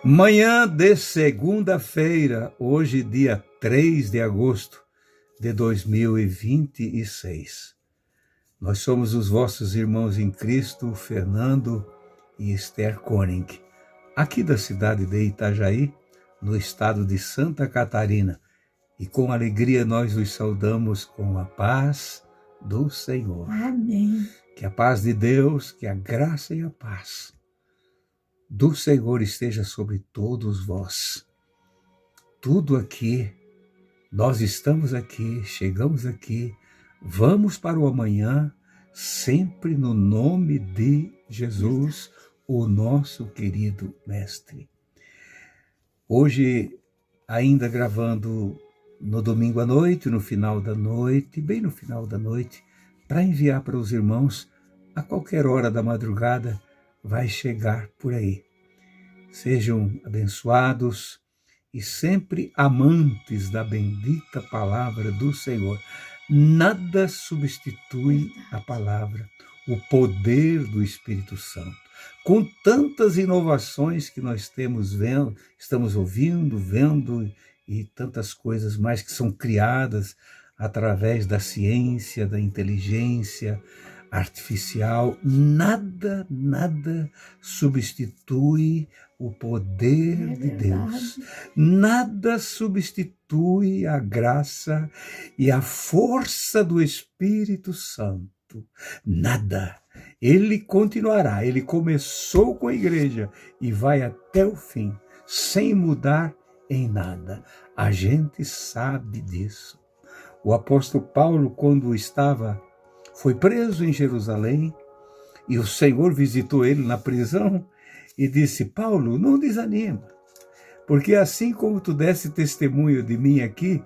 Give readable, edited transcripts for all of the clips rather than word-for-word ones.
Manhã de segunda-feira, hoje dia 3 de agosto de 2026. Nós somos os vossos irmãos em Cristo, Fernando e Esther Koenig, aqui da cidade de Itajaí, no estado de Santa Catarina. E com alegria nós os saudamos com a paz do Senhor. Amém. Que a paz de Deus, que a graça e a paz do Senhor esteja sobre todos vós. Tudo aqui, nós estamos aqui, chegamos aqui, vamos para o amanhã, sempre no nome de Jesus, o nosso querido Mestre. Hoje, ainda gravando no domingo à noite, no final da noite, bem no final da noite, para enviar para os irmãos, a qualquer hora da madrugada, vai chegar por aí. Sejam abençoados e sempre amantes da bendita palavra do Senhor. Nada substitui a palavra, o poder do Espírito Santo. Com tantas inovações que nós estamos ouvindo, vendo e tantas coisas mais que são criadas através da ciência, da inteligência artificial, nada substitui o poder de Deus. Nada substitui a graça e a força do Espírito Santo. Nada. Ele continuará, ele começou com a igreja e vai até o fim, sem mudar em nada. A gente sabe disso. O apóstolo Paulo, quando foi preso em Jerusalém, e o Senhor visitou ele na prisão e disse: Paulo, não desanima, porque assim como tu desse testemunho de mim aqui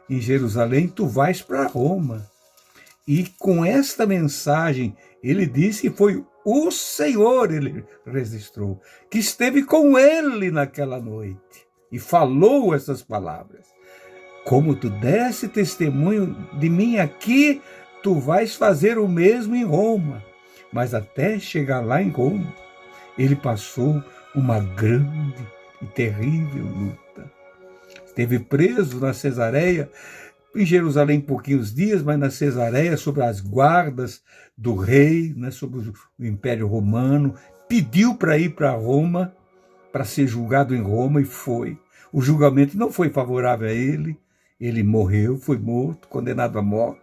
em Jerusalém, tu vais para Roma. E com esta mensagem, ele disse que foi o Senhor, ele registrou, que esteve com ele naquela noite e falou essas palavras. Como tu desse testemunho de mim aqui, tu vais fazer o mesmo em Roma. Mas até chegar lá em Roma, ele passou uma grande e terrível luta. Esteve preso na Cesareia, em Jerusalém pouquinhos dias, mas na Cesareia, sob as guardas do rei, né, sob o Império Romano, pediu para ir para Roma, para ser julgado em Roma, e foi. O julgamento não foi favorável a ele morreu, foi morto, condenado à morte.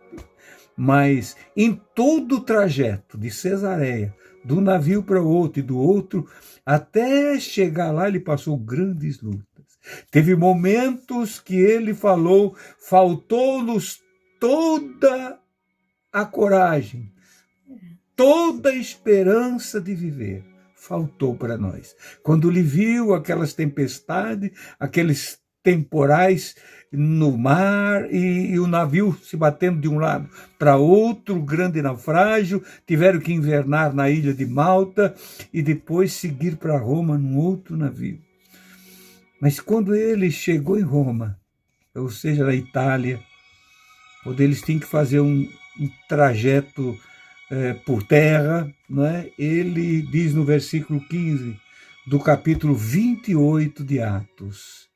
Mas em todo o trajeto de Cesareia, de um navio para outro e do outro, até chegar lá, ele passou grandes lutas. Teve momentos que ele falou: faltou-nos toda a coragem, toda a esperança de viver. Faltou para nós. Quando ele viu aquelas tempestades, aqueles temporais no mar e o navio se batendo de um lado para outro, grande naufrágio, tiveram que invernar na ilha de Malta e depois seguir para Roma num outro navio. Mas quando ele chegou em Roma, ou seja, na Itália, onde eles tinham que fazer um trajeto por terra, não é? Ele diz no versículo 15 do capítulo 28 de Atos,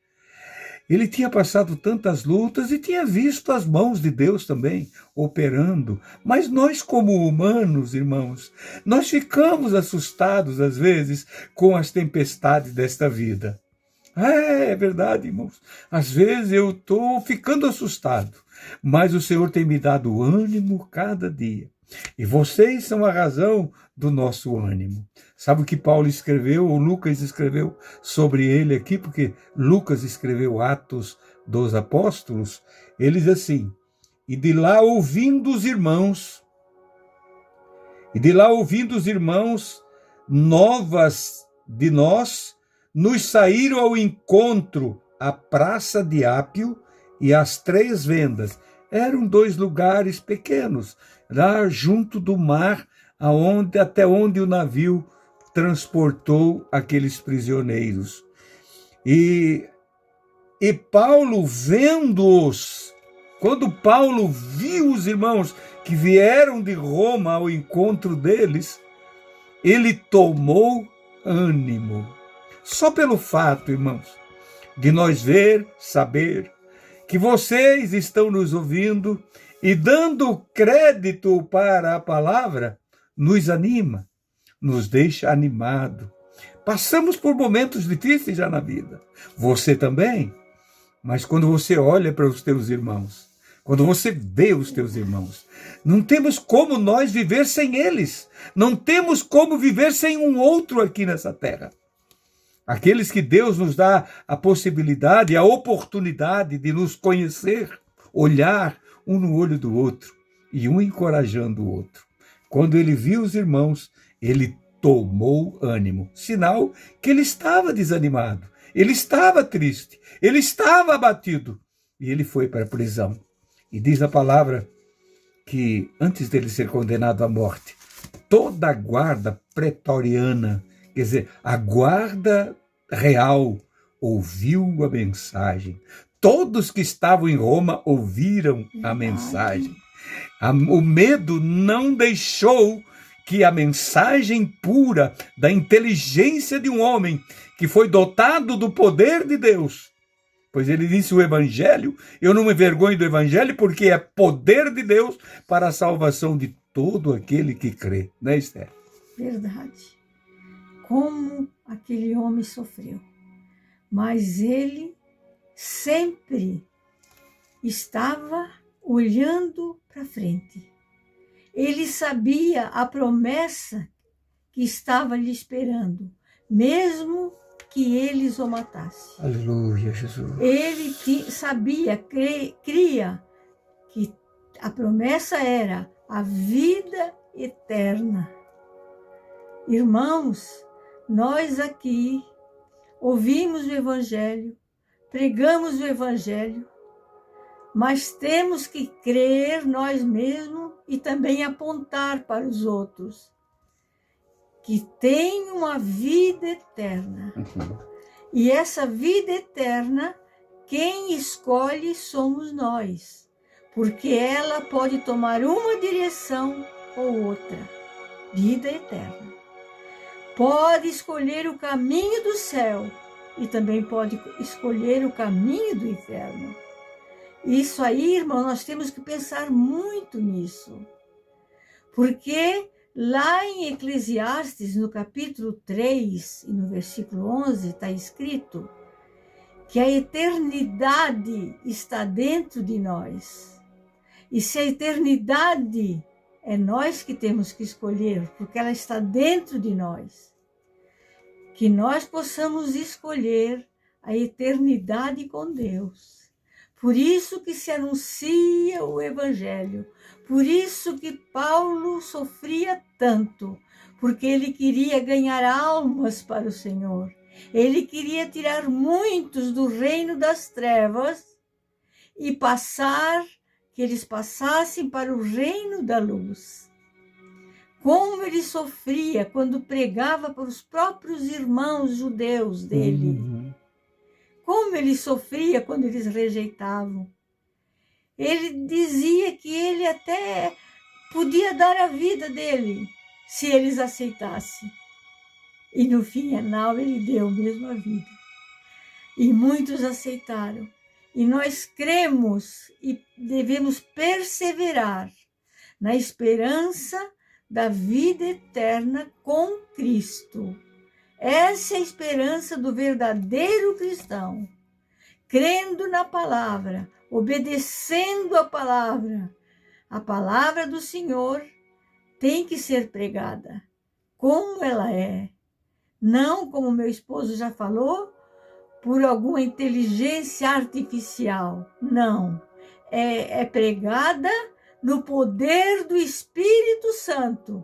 ele tinha passado tantas lutas e tinha visto as mãos de Deus também operando. Mas nós, como humanos, irmãos, nós ficamos assustados, às vezes, com as tempestades desta vida. É verdade, irmãos. Às vezes eu estou ficando assustado, mas o Senhor tem me dado ânimo cada dia. E vocês são a razão do nosso ânimo. Sabe o que Paulo escreveu, ou Lucas escreveu sobre ele aqui? Porque Lucas escreveu Atos dos Apóstolos. Ele diz assim: e de lá ouvindo os irmãos, novas de nós, nos saíram ao encontro à Praça de Ápio e às Três Vendas. Eram 2 lugares pequenos, lá junto do mar, até onde o navio transportou aqueles prisioneiros. E Paulo, vendo-os, quando Paulo viu os irmãos que vieram de Roma ao encontro deles, ele tomou ânimo. Só pelo fato, irmãos, de nós ver, saber que vocês estão nos ouvindo e dando crédito para a palavra, nos anima, nos deixa animado. Passamos por momentos difíceis já na vida. Você também. Mas quando você olha para os teus irmãos, quando você vê os teus irmãos, não temos como nós viver sem eles. Não temos como viver sem um outro aqui nessa terra. Aqueles que Deus nos dá a possibilidade, a oportunidade de nos conhecer, olhar um no olho do outro e um encorajando o outro. Quando ele viu os irmãos, ele tomou ânimo, sinal que ele estava desanimado, ele estava triste, ele estava abatido e ele foi para a prisão. E diz a palavra que antes dele ser condenado à morte, toda a guarda pretoriana, quer dizer, a guarda real, ouviu a mensagem. Todos que estavam em Roma ouviram a mensagem. O medo não deixou que a mensagem pura da inteligência de um homem que foi dotado do poder de Deus, pois ele disse o evangelho, eu não me envergonho do evangelho porque é poder de Deus para a salvação de todo aquele que crê, né, Esther? Verdade. Como aquele homem sofreu. Mas ele sempre estava olhando para frente. Ele sabia a promessa que estava lhe esperando, mesmo que eles o matassem. Aleluia, Jesus. Ele sabia, cria que a promessa era a vida eterna. Irmãos, nós aqui ouvimos o Evangelho, pregamos o Evangelho, mas temos que crer nós mesmos e também apontar para os outros que tem uma vida eterna. E essa vida eterna, quem escolhe somos nós, porque ela pode tomar uma direção ou outra. Vida eterna. Pode escolher o caminho do céu e também pode escolher o caminho do inferno. Isso aí, irmão, nós temos que pensar muito nisso. Porque lá em Eclesiastes, no capítulo 3 e no versículo 11, está escrito que a eternidade está dentro de nós. E se a eternidade é nós que temos que escolher, porque ela está dentro de nós, que nós possamos escolher a eternidade com Deus. Por isso que se anuncia o Evangelho, por isso que Paulo sofria tanto, porque ele queria ganhar almas para o Senhor. Ele queria tirar muitos do reino das trevas e que eles passassem para o reino da luz. Como ele sofria quando pregava para os próprios irmãos judeus dele. Como ele sofria quando eles rejeitavam. Ele dizia que ele até podia dar a vida dele, se eles aceitassem. E no final ele deu mesmo a vida. E muitos aceitaram. E nós cremos e devemos perseverar na esperança da vida eterna com Cristo. Essa é a esperança do verdadeiro cristão, crendo na palavra, obedecendo a palavra do Senhor tem que ser pregada como ela é, não como meu esposo já falou, por alguma inteligência artificial, não, é pregada no poder do Espírito Santo,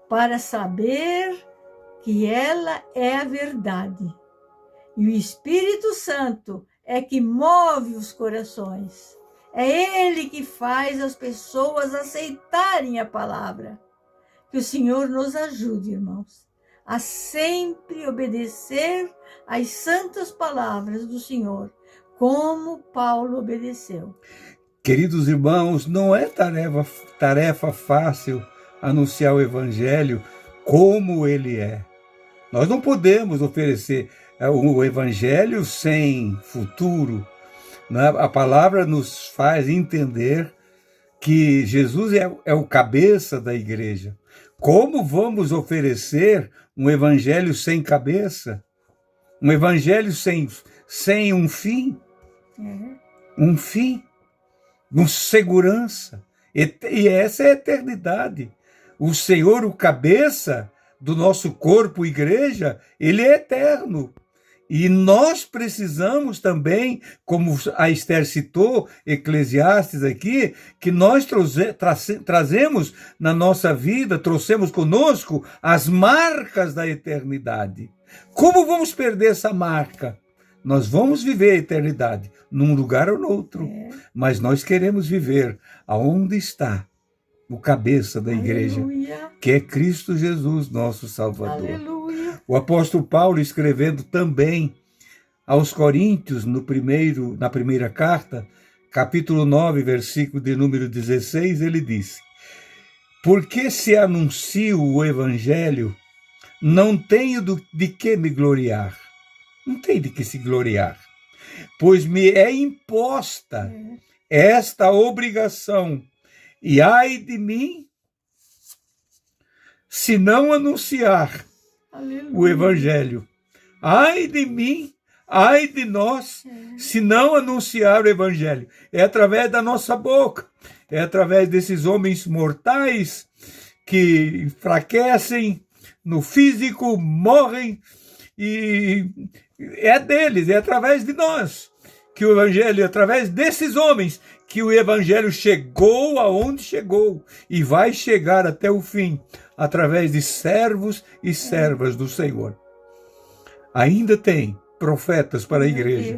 para saber que ela é a verdade. E o Espírito Santo é que move os corações. É Ele que faz as pessoas aceitarem a palavra. Que o Senhor nos ajude, irmãos, a sempre obedecer às santas palavras do Senhor, como Paulo obedeceu. Queridos irmãos, não é tarefa fácil anunciar o Evangelho como ele é. Nós não podemos oferecer o evangelho sem futuro, né? A palavra nos faz entender que Jesus é o cabeça da igreja. Como vamos oferecer um evangelho sem cabeça? Um evangelho sem um fim? Um fim, com segurança. E essa é a eternidade. O Senhor, o cabeça do nosso corpo, igreja, ele é eterno. E nós precisamos também, como a Esther citou, Eclesiastes aqui, que nós trazemos na nossa vida, trouxemos conosco as marcas da eternidade. Como vamos perder essa marca? Nós vamos viver a eternidade, num lugar ou no outro, mas nós queremos viver aonde está o cabeça da igreja, que é Cristo Jesus, nosso Salvador. Aleluia. O apóstolo Paulo, escrevendo também aos Coríntios, na primeira carta, capítulo 9, versículo de número 16, ele disse: porque se anuncio o evangelho, não tenho de que me gloriar. Não tem de que se gloriar, pois me é imposta esta obrigação, e ai de mim se não anunciar o evangelho. Ai de mim, ai de nós, se não anunciar o evangelho. É através da nossa boca, é através desses homens mortais que enfraquecem no físico, morrem, e é deles, é através de nós que o evangelho, através desses homens, que o evangelho chegou aonde chegou e vai chegar até o fim, através de servos e servas do Senhor. Ainda tem profetas para a igreja.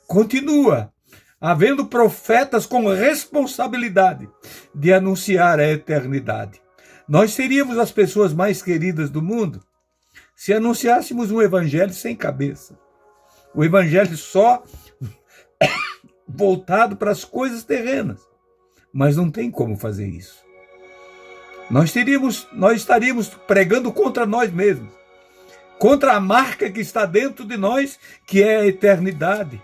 Continua havendo profetas com responsabilidade de anunciar a eternidade. Nós seríamos as pessoas mais queridas do mundo se anunciássemos um evangelho sem cabeça. O evangelho só voltado para as coisas terrenas. Mas não tem como fazer isso. Nós estaríamos pregando contra nós mesmos, contra a marca que está dentro de nós, que é a eternidade.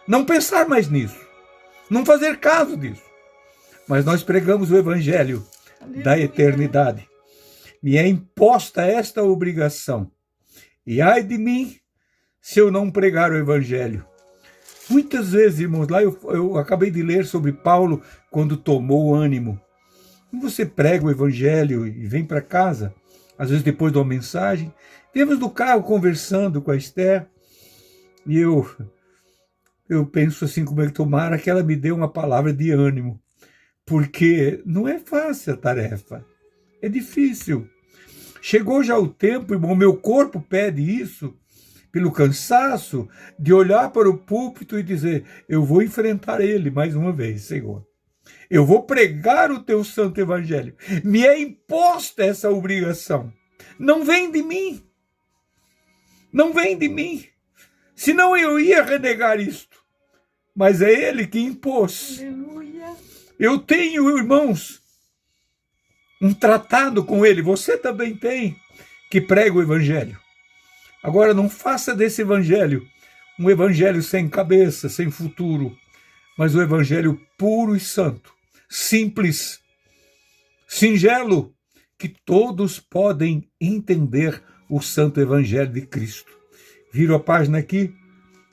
Não pensar mais nisso, não fazer caso disso. Mas nós pregamos o evangelho da eternidade. Me é imposta esta obrigação. E ai de mim se eu não pregar o evangelho. Muitas vezes, irmãos, lá eu acabei de ler sobre Paulo quando tomou ânimo. Você prega o evangelho e vem para casa, às vezes depois de uma mensagem, viemos no carro conversando com a Esther, e eu penso assim, como é que tomara que ela me dê uma palavra de ânimo, porque não é fácil a tarefa, é difícil. Chegou já o tempo, irmão, meu corpo pede isso, pelo cansaço, de olhar para o púlpito e dizer: eu vou enfrentar ele mais uma vez, Senhor. Eu vou pregar o teu santo evangelho. Me é imposta essa obrigação. Não vem de mim. Não vem de mim. Senão eu ia renegar isto. Mas é ele que impôs. Aleluia. Eu tenho, irmãos, um tratado com ele. Você também tem, que prega o evangelho. Agora, não faça desse evangelho um evangelho sem cabeça, sem futuro, mas o evangelho puro e santo, simples, singelo, que todos podem entender o santo evangelho de Cristo. Viro a página aqui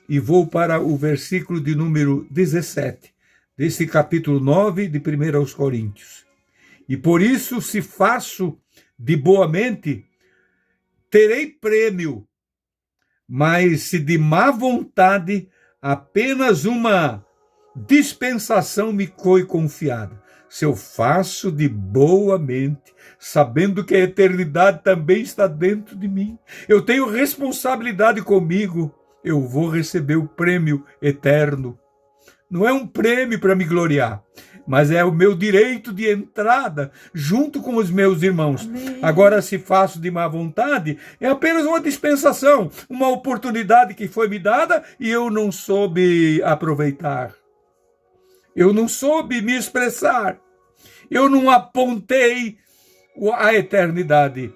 e vou para o versículo de número 17, desse capítulo 9 de 1 aos Coríntios. E por isso, se faço de boa mente, terei prêmio, mas se de má vontade, apenas uma dispensação me foi confiada. Se eu faço de boa mente, sabendo que a eternidade também está dentro de mim, eu tenho responsabilidade comigo, eu vou receber o prêmio eterno. Não é um prêmio para me gloriar, mas é o meu direito de entrada junto com os meus irmãos. Amém. Agora, se faço de má vontade, é apenas uma dispensação, uma oportunidade que foi me dada e eu não soube aproveitar. Eu não soube me expressar. Eu não apontei a eternidade.